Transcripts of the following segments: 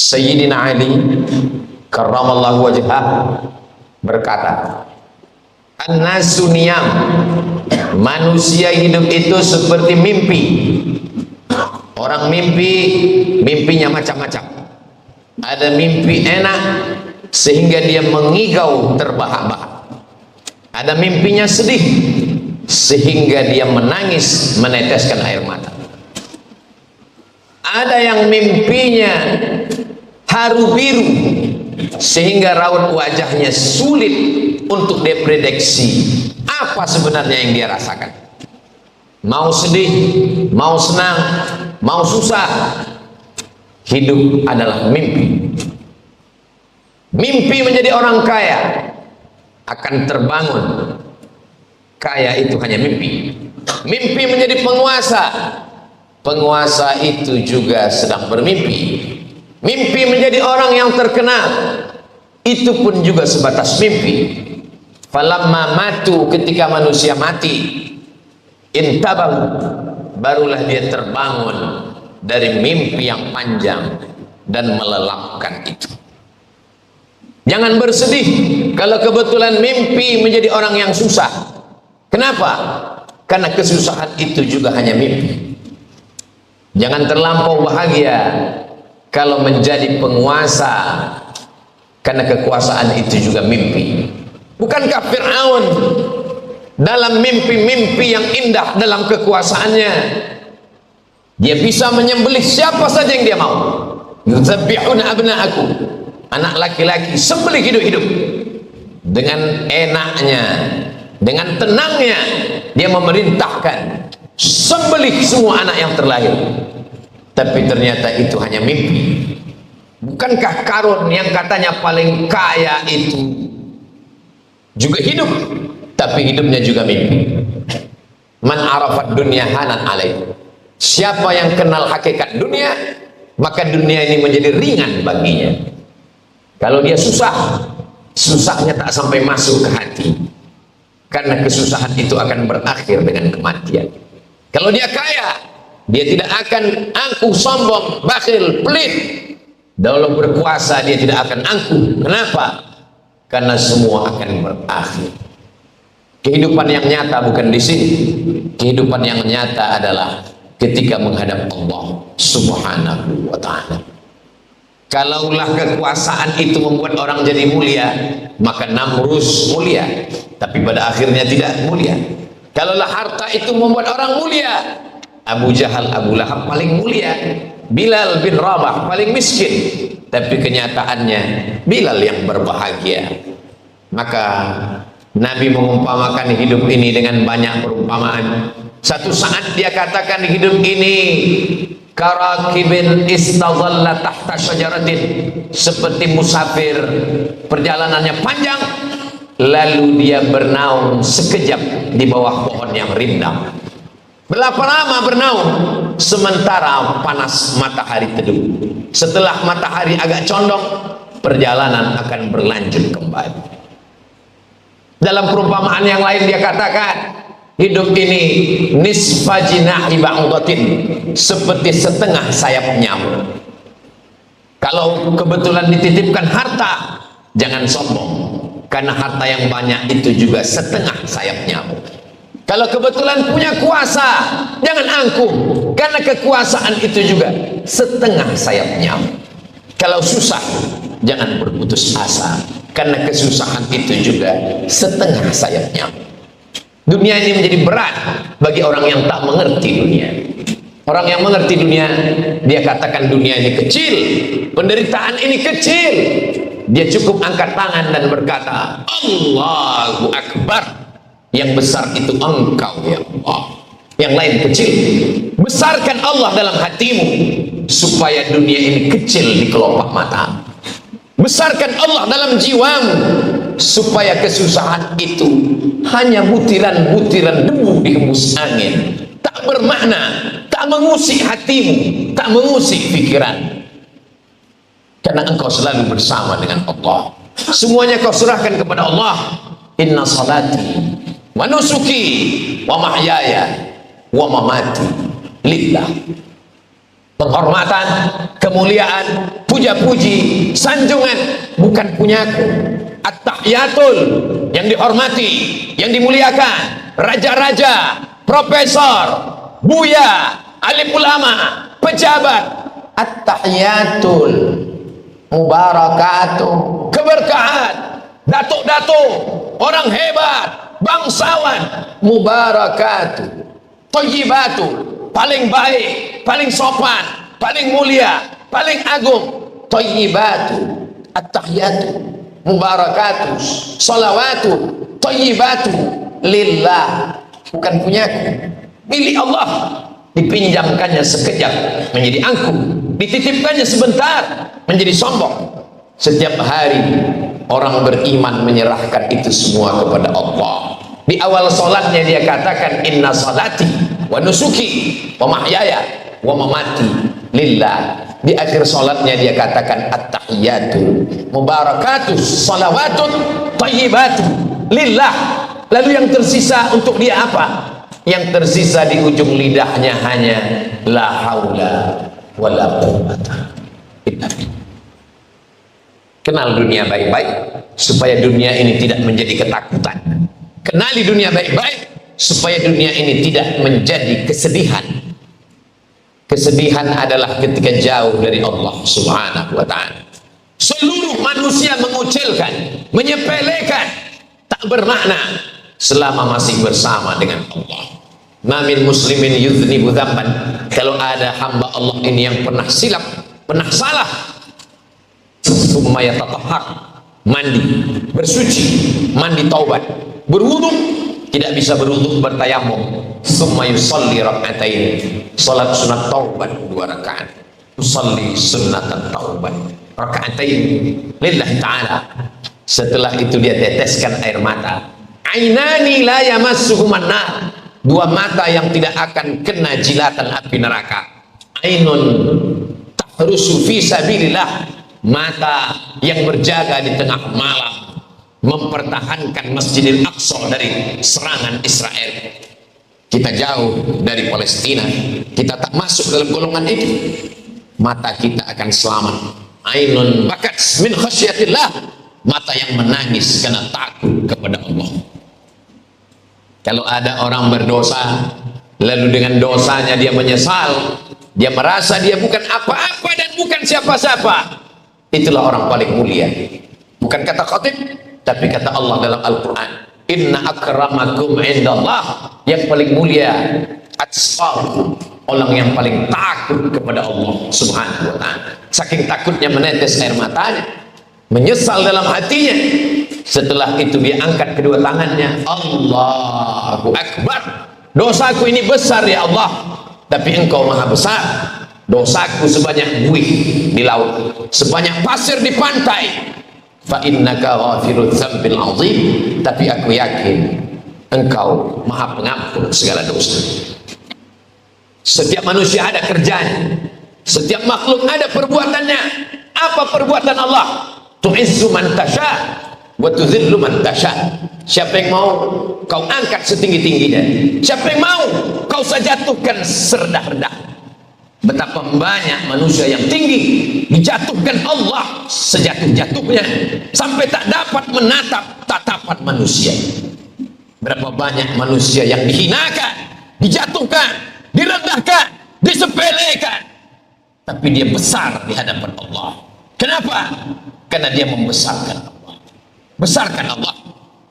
Sayyidina Ali karramallahu wajhah berkata, an-nasu niyam, manusia hidup itu seperti mimpi. Orang mimpi, mimpinya macam-macam. Ada mimpi enak sehingga dia mengigau terbahak-bahak. Ada mimpinya sedih sehingga dia menangis meneteskan air mata. Ada yang mimpinya haru biru sehingga raut wajahnya sulit untuk diprediksi apa sebenarnya yang dia rasakan. Mau sedih, mau senang, mau susah, hidup adalah mimpi. Mimpi menjadi orang kaya akan terbangun. Kaya itu hanya mimpi. Mimpi menjadi penguasa. Penguasa itu juga sedang bermimpi. Mimpi menjadi orang yang terkenal, itu pun juga sebatas mimpi. Falamma matu, ketika manusia mati, intabang, barulah dia terbangun dari mimpi yang panjang dan melelapkan itu. Jangan bersedih kalau kebetulan mimpi menjadi orang yang susah. Kenapa? Karena kesusahan itu juga hanya mimpi. Jangan terlampau bahagia kalau menjadi penguasa, karena kekuasaan itu juga mimpi. Bukankah Fir'aun dalam mimpi-mimpi yang indah dalam kekuasaannya, dia bisa menyembelih siapa saja yang dia mau. Yuzabbihuna abna'aku, anak laki-laki sembelih hidup-hidup. Dengan enaknya, dengan tenangnya dia memerintahkan sembelih semua anak yang terlahir. Tapi ternyata itu hanya mimpi. Bukankah Karun yang katanya paling kaya itu juga hidup, tapi hidupnya juga mimpi. Man arafat dunya hanan alaih, siapa yang kenal hakikat dunia, maka dunia ini menjadi ringan baginya. Kalau dia susah, susahnya tak sampai masuk ke hati, karena kesusahan itu akan berakhir dengan kematian. Kalau dia kaya, dia tidak akan angkuh, sombong, bakhil, pelit. Dalam berkuasa dia tidak akan angkuh. Kenapa? Karena semua akan berakhir. Kehidupan yang nyata bukan di sini. Kehidupan yang nyata adalah ketika menghadap Allah Subhanahu wa ta'ala. Kalaulah kekuasaan itu membuat orang jadi mulia, maka Namrus mulia, tapi pada akhirnya tidak mulia. Kalaulah harta itu membuat orang mulia, Abu Jahal, Abu Lahab paling mulia, Bilal bin Rabah paling miskin, tapi kenyataannya Bilal yang berbahagia. Maka Nabi mengumpamakan hidup ini dengan banyak perumpamaan. Satu saat dia katakan hidup ini karakibin istadhalla tahta syajaratin, seperti musafir perjalanannya panjang, lalu dia bernaung sekejap di bawah pohon yang rindang. Berapa lama bernaung? Sementara panas matahari teduh. Setelah matahari agak condong, perjalanan akan berlanjut kembali. Dalam perumpamaan yang lain dia katakan, hidup ini nisfa jinahi ba'udatin, seperti setengah sayap nyamuk. Kalau kebetulan dititipkan harta, jangan sombong, karena harta yang banyak itu juga setengah sayap nyamuk. Kalau kebetulan punya kuasa, jangan angkuh, karena kekuasaan itu juga setengah sayap nyamuk. Kalau susah, jangan berputus asa, karena kesusahan itu juga setengah sayap nyamuk. Dunia ini menjadi berat bagi orang yang tak mengerti dunia. Orang yang mengerti dunia, dia katakan dunia ini kecil, penderitaan ini kecil. Dia cukup angkat tangan dan berkata, Allahu Akbar. Yang besar itu Engkau ya Allah, yang lain kecil. Besarkan Allah dalam hatimu supaya dunia ini kecil di kelopak mata. Besarkan Allah dalam jiwamu supaya kesusahan itu hanya butiran-butiran debu di hembus angin, tak bermakna, tak mengusik hatimu, tak mengusik pikiran. Karena engkau selalu bersama dengan Allah. Semuanya kau serahkan kepada Allah. Inna salati wa nusuki wa mahyaya wa mamati lillah. penghormatan, kemuliaan, puja-puji, sanjungan bukan punyaku. At-tahiyatul, yang dihormati, yang dimuliakan, raja-raja, profesor, buya, alim ulama, pejabat. At-tahiyatul mubarakatuh, keberkahan, datuk-datuk, orang hebat, bangsawan, mubarakatuh, thayyibatu, paling baik, paling sopan, paling mulia, paling agung, thayyibatu, at-tahiyatu, mubarakatuh, salawatu, thayyibatu, lillah, bukan punyaku, milik Allah. Dipinjamkannya sekejap menjadi angkuh, dititipkannya sebentar menjadi sombong. Setiap hari orang beriman menyerahkan itu semua kepada Allah. Di awal solatnya dia katakan inna salati wa nusuki wa mahyaya wa mamati lillah. Di akhir solatnya dia katakan at-tahiyatu mubarakatuh salawatun thayyibatu lillah. Lalu yang tersisa untuk dia apa? Yang tersisa di ujung lidahnya hanya la haula wala quwwata illa billah. Kenal dunia baik-baik supaya dunia ini tidak menjadi ketakutan. Kenali dunia baik-baik supaya dunia ini tidak menjadi kesedihan. Kesedihan adalah ketika jauh dari Allah Subhanahu wa ta'ala. Seluruh manusia mengucilkan, menyepelekan, tak bermakna selama masih bersama dengan Allah. Mamin muslimin yudhnibu dzamban, kalau ada hamba Allah ini yang pernah silap, pernah salah, tsumma yatatahhar, mandi, bersuci, mandi taubat, berwudu, tidak bisa berwudu bertayamum, tsumma yusalli rak'atain, salat sunat taubat 2 rakaat, usalli sunnatan taubat rak'atain lillahi ta'ala. Setelah itu dia teteskan air mata, ainani la yamassuhuman nar, 2 mata yang tidak akan kena jilatan api neraka. Ainun tahrusu fi sabilillah, mata yang berjaga di tengah malam mempertahankan Masjidil Aqsa dari serangan Israel. Kita jauh dari Palestina, kita tak masuk dalam golongan itu, mata kita akan selamat. Ainun bakat min khasyatillah, mata yang menangis karena takut kepada Allah. Kalau ada orang berdosa, lalu dengan dosanya dia menyesal, dia merasa dia bukan apa-apa dan bukan siapa-siapa, itulah orang paling mulia. Bukan kata khatib, tapi kata Allah dalam Al-Quran, inna akramakum indallah, yang paling mulia atqakum, orang yang paling takut kepada Allah Subhanahu wa ta'ala. Saking takutnya menetes air matanya, menyesal dalam hatinya. Setelah itu dia angkat kedua tangannya, Allahu Akbar, dosaku ini besar ya Allah, tapi engkau maha besar. Dosaku sebanyak buih di laut, sebanyak pasir di pantai. Fa innaka ghafirudz dzambil azim, tapi aku yakin engkau maha pengampun segala dosa. Setiap manusia ada kerjanya, setiap makhluk ada perbuatannya. Apa perbuatan Allah? Tu'izzu man tasha wa tudhillu man tasha. Siapa yang mau kau angkat setinggi-tingginya, siapa yang mau kau jatuhkan serendah-rendah. Betapa banyak manusia yang tinggi dijatuhkan Allah sejatuh-jatuhnya sampai tak dapat menatap tatapan manusia. Berapa banyak manusia yang dihinakan, dijatuhkan, direndahkan, disepelekan, tapi dia besar di hadapan Allah. Kenapa? Karena dia membesarkan Allah. Besarkan Allah.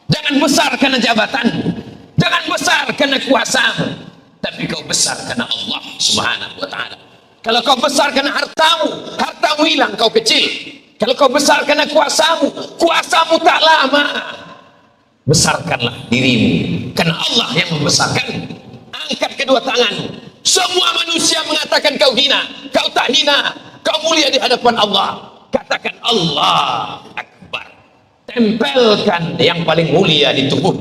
Jangan besar karena jabatanmu, jangan besar karena kuasamu, tapi kau besar karena Allah Subhanahu wa ta'ala. Kalau kau besar karena hartamu, hartamu hilang, kau kecil. Kalau kau besar karena kuasamu, kuasamu tak lama. Besarkanlah dirimu karena Allah yang membesarkan. Angkat kedua tanganmu. Semua manusia mengatakan kau hina, kau tak hina, kau mulia di hadapan Allah. Katakan Allah Akbar. Tempelkan yang paling mulia di tubuh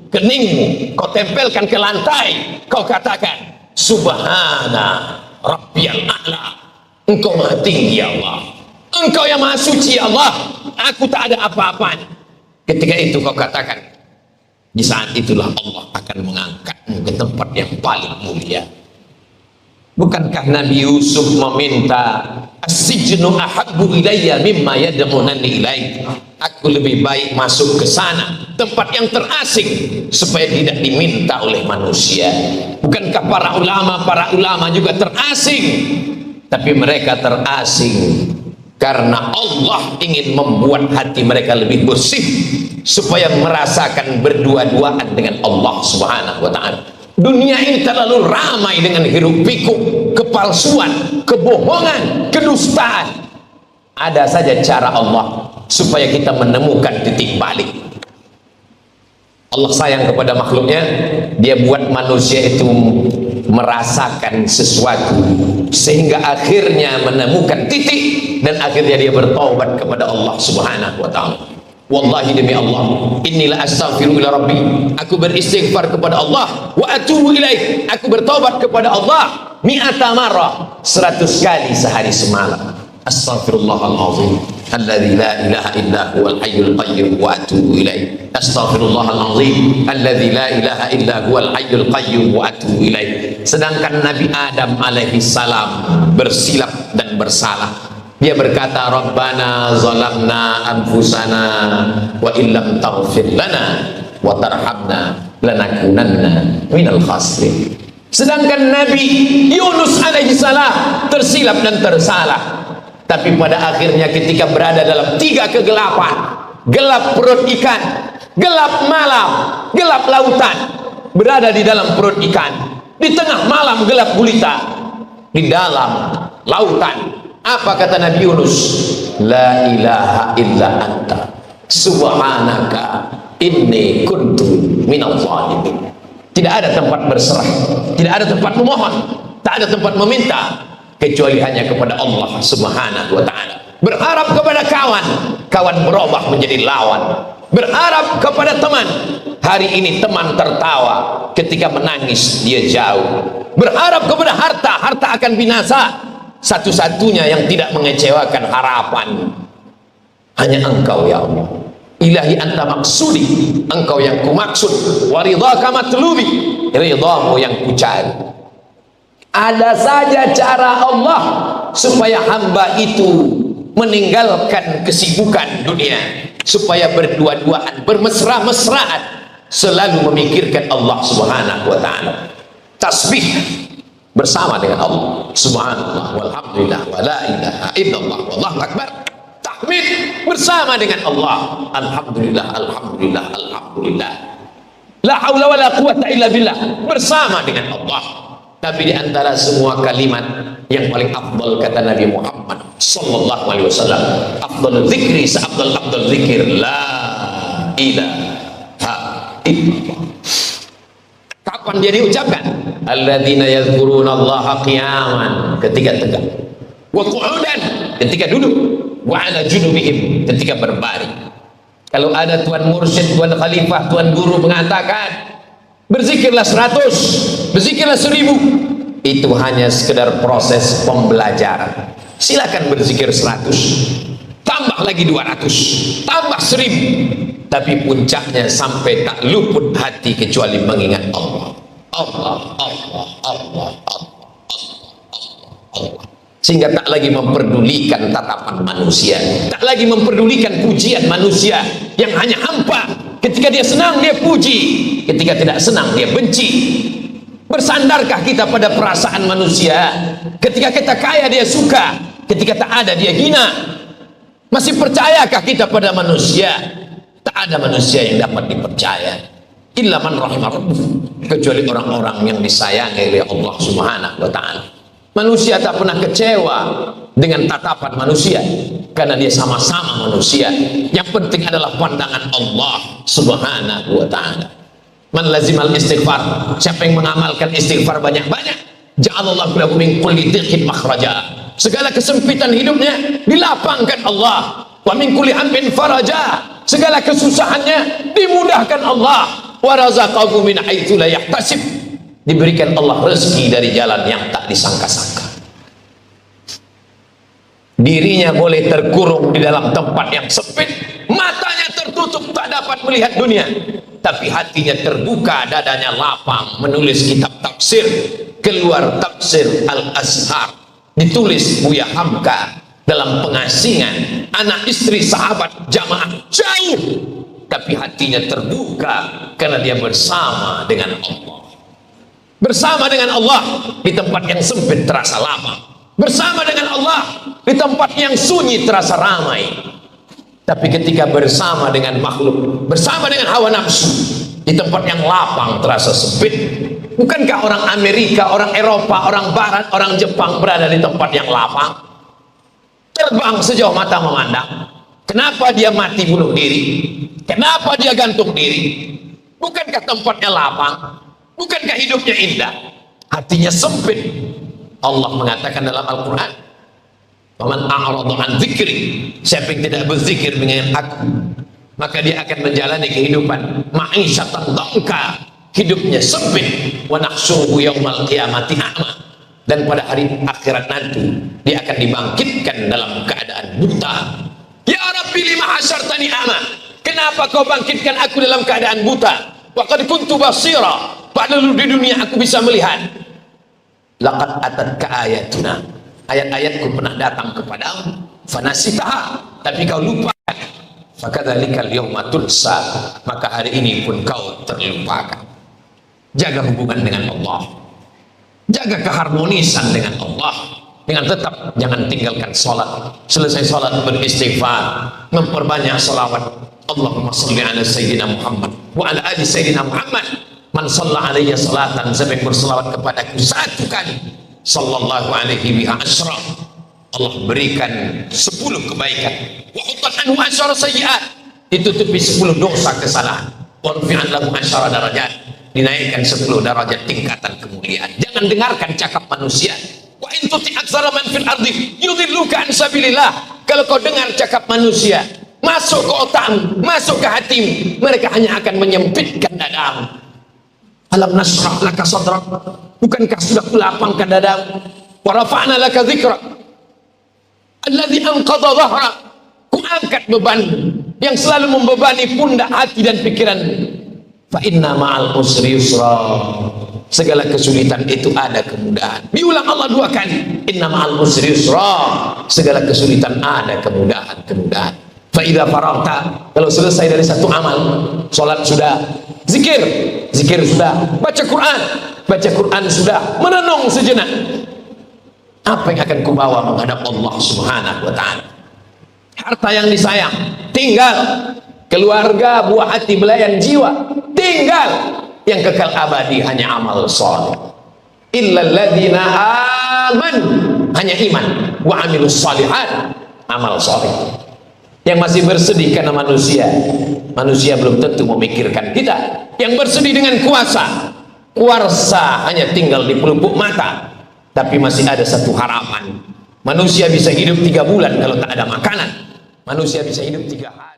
keningmu, kau tempelkan ke lantai, kau katakan Subhana Rabbiyal A'la, engkau maha tinggi ya Allah, engkau yang maha suci ya Allah, aku tak ada apa-apanya. Ketika itu kau katakan, di saat itulah Allah akan mengangkatmu ke tempat yang paling mulia. Bukankah Nabi Yusuf meminta, as-sijnu ahabbu ilayya mimma yad'unani ilaih, aku lebih baik masuk ke sana, tempat yang terasing, supaya tidak diminta oleh manusia. Bukankah para ulama juga terasing, tapi mereka terasing karena Allah ingin membuat hati mereka lebih bersih, supaya merasakan berdua-duaan dengan Allah Subhanahu wa ta'ala. Dunia ini terlalu ramai dengan hiruk pikuk, kepalsuan, kebohongan, kedustaan. Ada saja cara Allah supaya kita menemukan titik balik. Allah sayang kepada makhluknya, dia buat manusia itu merasakan sesuatu sehingga akhirnya menemukan titik, dan akhirnya dia bertaubat kepada Allah Subhanahu wa ta'ala. Wallahi demi Allah, inilah astaghfiru ila rabbi, aku beristighfar kepada Allah, wa atubu ilaih, aku bertaubat kepada Allah, mi'ata marrah, 100 kali sehari semalam. Astaghfirullahalazim alladzi la ilaha illa huwal hayyul qayyum wa atubu ilaih. Astaghfirullahalazim alladzi la ilaha illa huwal hayyul qayyum wa atubu ilaih. Sedangkan Nabi Adam alaihi salam bersilap dan bersalah. Dia berkata, Rabbana zalamna anfusana wa illam taghfir lana wa tarhamna lanakunanna minal khasirin. Sedangkan Nabi Yunus alaihi salam tersilap dan tersalah, tapi pada akhirnya ketika berada dalam 3 kegelapan, gelap perut ikan, gelap malam, gelap lautan, berada di dalam perut ikan, di tengah malam gelap gulita, di dalam lautan, apa kata Nabi Yunus? La ilaha illa anta subhanaka inni kuntu minal zalimin. Tidak ada tempat berserah, tidak ada tempat memohon, tak ada tempat meminta, kecuali hanya kepada Allah Subhanahu wa ta'ala. Berharap kepada kawan, kawan berubah menjadi lawan. Berharap kepada teman, hari ini teman tertawa, ketika menangis dia jauh. Berharap kepada harta, harta akan binasa. Satu-satunya yang tidak mengecewakan harapan hanya Engkau ya Allah. Ilahi anta maksudi, Engkau yang kumaksud, wa ridhaka matlubi, ridhamu yang kucari. Ada saja cara Allah supaya hamba itu meninggalkan kesibukan dunia, supaya berdua-duaan, bermesra-mesraan, selalu memikirkan Allah Subhanahu wa ta'ala. Tasbih bersama dengan Allah, subhanallah walhamdulillah wa la ilaha illallah wallahu akbar. Tahmid bersama dengan Allah, alhamdulillah alhamdulillah alhamdulillah, la haula wa la quwata illa billah, bersama dengan Allah. Tapi di antara semua kalimat yang paling afdal kata Nabi Muhammad sallallahu alaihi wasallam, afdalul dzikri afdal dzikir la ilaha illallah. Kapan dia diucapkan? Alladzina yadhkurunallaha qiyaman, ketika tegak, wa qu'udan, ketika duduk, wa ala junubihim, ketika berbaring. Kalau ada tuan mursyid, tuan khalifah, tuan guru mengatakan berzikirlah 100, berzikirlah 1000, itu hanya sekedar proses pembelajaran. Silakan berzikir 100, tambah lagi 200, tambah 1000, tapi puncaknya sampai tak luput hati kecuali mengingat Allah. Allah, Allah, Allah, Allah, Allah. Sehingga tak lagi memperdulikan tatapan manusia, tak lagi memperdulikan pujian manusia yang hanya hampa. Ketika dia senang dia puji, ketika tidak senang dia benci. Bersandarkah kita pada perasaan manusia? Ketika kita kaya dia suka, ketika tak ada dia hina. Masih percayakah kita pada manusia? Tak ada manusia yang dapat dipercaya illa man rahimah rabbuk, kecuali orang-orang yang disayangi oleh Allah Subhanahu wa ta'ala. Manusia tak pernah kecewa dengan tatapan manusia, karena dia sama-sama manusia. Yang penting adalah pandangan Allah Subhanahu wa ta'ala. Man lazimal istighfar, siapa yang mengamalkan istighfar banyak-banyak, ja'alallahu lahu min kulli dhiqin makhraja, segala kesempitan hidupnya dilapangkan Allah. Wa min kulli hammin faraja, segala kesusahannya dimudahkan Allah. Wa razaqahu min haitsu la yahtasib, diberikan Allah rezeki dari jalan yang tak disangka-sangka. Dirinya boleh terkurung di dalam tempat yang sempit, matanya tertutup tak dapat melihat dunia, tapi hatinya terbuka, dadanya lapang menulis kitab tafsir, keluar tafsir Al-Azhar, ditulis Buya Hamka dalam pengasingan, anak istri sahabat jamaah jauh, tapi hatinya terbuka karena dia bersama dengan Allah. Bersama dengan Allah di tempat yang sempit terasa lapang, bersama dengan Allah di tempat yang sunyi terasa ramai. Tapi ketika bersama dengan makhluk, bersama dengan hawa nafsu di tempat yang lapang terasa sempit. Bukankah orang Amerika, orang Eropa, orang Barat, orang Jepang berada di tempat yang lapang, terbang sejauh mata memandang? Kenapa dia mati bunuh diri? Kenapa dia gantung diri? Bukankah tempatnya lapang? Bukankah hidupnya indah? Hatinya sempit. Allah mengatakan dalam Al-Quran, "Faman a'rada an dzikri," siapa yang tidak berzikir dengan aku, maka dia akan menjalani kehidupan ma'isyatan dhanka, hidupnya sempit, wa nahsyuruhu yaumal qiyamati a'ma, dan pada hari akhirat nanti dia akan dibangkitkan dalam keadaan buta. Ya Rabbi lima hasyartani a'ma, kenapa kau bangkitkan aku dalam keadaan buta? Wa qad kuntu basira, padahal di dunia aku bisa melihat. Laqad atatka ayatuna, ayat-ayatku pernah datang kepadamu, fanasitaha, tapi kau lupakan. Fakadzalikal yauma tunsa, maka hari ini pun kau terlupakan. Jaga hubungan dengan Allah, jaga keharmonisan dengan Allah, dengan tetap jangan tinggalkan sholat. Selesai sholat beristighfar, memperbanyak salawat. Allahumma sholli ala sayyidina Muhammad wa ala ali sayyidina Muhammad. Man shalla alayya salatan, siapa yang berselawat kepadaku satu kali, sallallahu alaihi biha asyra, Allah berikan 10 kebaikan. Wa hutat anhu asyara sayyi'at, ditutupi 10 dosa kesalahan. Wa rufi'an lahu asyara darajat, dinaikkan 10 derajat tingkatan kemuliaan. Jangan dengarkan cakap manusia. Wa in tuti' aktsara man fil ardi yudilluka an sabilillah, kalau kau dengar cakap manusia masuk ke otakmu, masuk ke hatimu, mereka hanya akan menyempitkan dadamu. Alam nasrah laka sadrak, bukankah sudah kulapangkan dadamu? Wa rafa'na laka dzikrak alladzi anqadha dhahrak, kuangkat beban yang selalu membebani pundak, hati dan pikiran. Fa inna ma'al usri yusra, segala kesulitan itu ada kemudahan. Diulang Allah 2 kali, inna ma'al usri yusra, segala kesulitan ada kemudahan. Fa idza faragta, kalau selesai dari satu amal, salat sudah, zikir sudah, baca Quran sudah, merenung sejenak, apa yang akan kubawa menghadap Allah Subhanahu wa ta'ala? Harta yang disayang tinggal, keluarga, buah hati, belayan jiwa tinggal, yang kekal abadi hanya amal saleh. Illal ladzina aman, hanya iman, wa amilus shalihat, amal saleh. Yang masih bersedih karena manusia belum tentu memikirkan kita. Yang bersedih dengan kuasa hanya tinggal di pelupuk mata. Tapi masih ada satu harapan, manusia bisa hidup 3 bulan kalau tak ada makanan, manusia bisa hidup 3 hari.